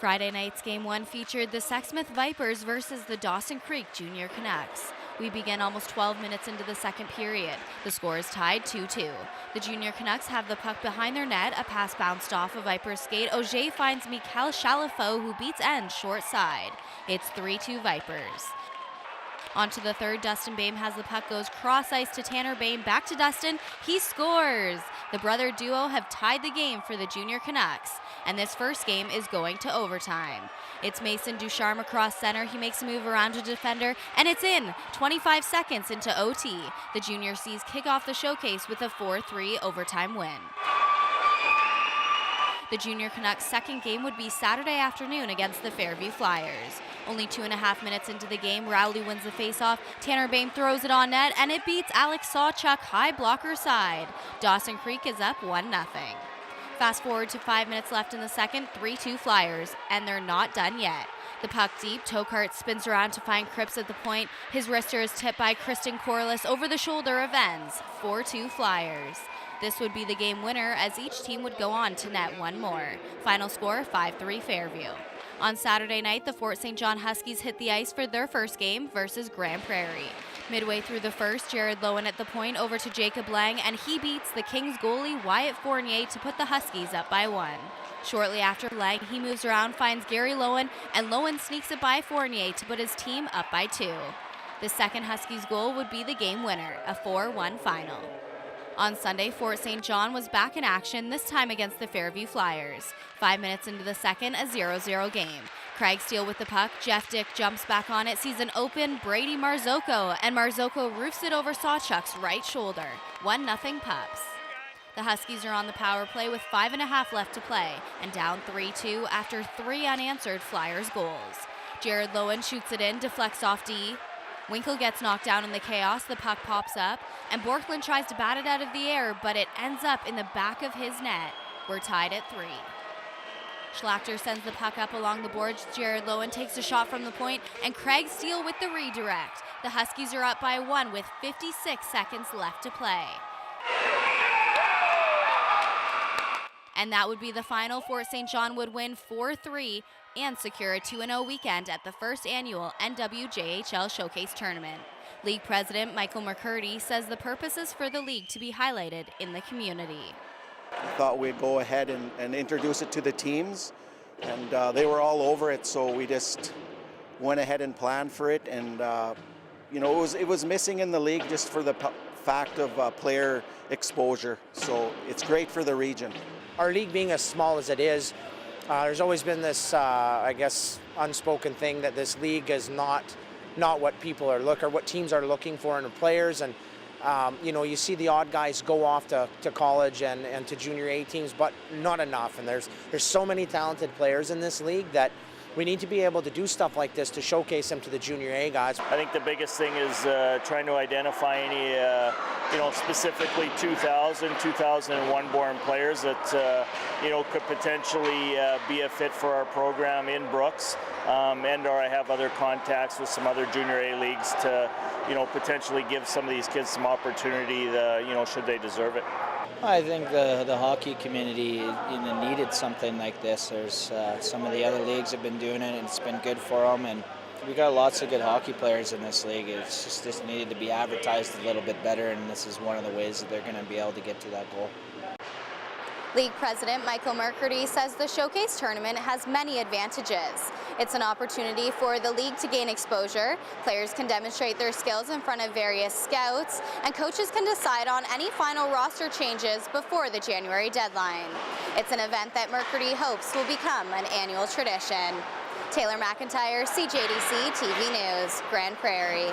Friday night's Game 1 featured the Sexsmith Vipers versus the Dawson Creek Junior Canucks. We begin almost 12 minutes into the second period. The score is tied 2-2. The Junior Canucks have the puck behind their net. A pass bounced off a Vipers skate. Auger finds Mikhail Chalafo, who beats End short side. It's 3-2 Vipers. On to the third, Dustin Bame has the puck, goes cross ice to Tanner Bame, back to Dustin, he scores! The brother duo have tied the game for the Junior Canucks, and this first game is going to overtime. It's Mason Ducharme across center, he makes a move around a defender, and it's in! 25 seconds into OT. The Junior C's kick off the showcase with a 4-3 overtime win. The Junior Canucks' second game would be Saturday afternoon against the Fairview Flyers. Only 2.5 minutes into the game, Rowley wins the faceoff. Tanner Bame throws it on net, and it beats Alex Sawchuk high blocker side. Dawson Creek is up 1-0. Fast forward to 5 minutes left in the second, 3-2 Flyers, and they're not done yet. The puck deep, Tokart spins around to find Cripps at the point. His wrister is tipped by Kristen Corliss over the shoulder of Ends. 4-2 Flyers. This would be the game winner, as each team would go on to net one more. Final score, 5-3 Fairview. On Saturday night, the Fort St. John Huskies hit the ice for their first game versus Grande Prairie. Midway through the first, Jared Lowen at the point over to Jacob Lang, and he beats the Kings goalie Wyatt Fournier to put the Huskies up by 1. Shortly after Lang, he moves around, finds Gary Lowen, and Lowen sneaks it by Fournier to put his team up by 2. The second Huskies goal would be the game winner, a 4-1 final. On Sunday, Fort St. John was back in action, this time against the Fairview Flyers. 5 minutes into the second, a 0-0 game. Craig Steele with the puck, Jeff Dick jumps back on it, sees an open Brady Marzocco, and Marzocco roofs it over Sawchuk's right shoulder. 1-0 Pups. The Huskies are on the power play with 5.5 left to play, and down 3-2 after 3 unanswered Flyers goals. Jared Lowen shoots it in, deflects off D. Winkle gets knocked down in the chaos, the puck pops up, and Borkland tries to bat it out of the air, but it ends up in the back of his net. We're tied at 3. Schlachter sends the puck up along the boards. Jared Lowen takes a shot from the point, and Craig Steele with the redirect. The Huskies are up by 1 with 56 seconds left to play. And that would be the final. Fort St. John would win 4-3 and secure a 2-0 weekend at the first annual NWJHL Showcase Tournament. League President Michael McCurdy says the purpose is for the league to be highlighted in the community. I thought we'd go ahead and introduce it to the teams, and they were all over it, so we just went ahead and planned for it. And it was missing in the league just for the fact of player exposure, so it's great for the region. Our league being as small as it is, there's always been this, unspoken thing that this league is not what people are what teams are looking for in the players. And you see the odd guys go off to college and to junior A teams, but not enough. And there's so many talented players in this league that we need to be able to do stuff like this to showcase them to the junior A guys. I think the biggest thing is trying to identify any, specifically 2000, 2001 born players that, could potentially be a fit for our program in Brooks, and/or I have other contacts with some other junior A leagues to, potentially give some of these kids some opportunity, should they deserve it. I think the hockey community needed something like this. There's some of the other leagues have been doing it, and it's been good for them. And we got lots of good hockey players in this league. It's just needed to be advertised a little bit better, and this is one of the ways that they're going to be able to get to that goal. League President Michael McCurdy says the Showcase Tournament has many advantages. It's an opportunity for the league to gain exposure, players can demonstrate their skills in front of various scouts, and coaches can decide on any final roster changes before the January deadline. It's an event that McCurdy hopes will become an annual tradition. Taylor MacIntyre, CJDC-TV News, Grande Prairie.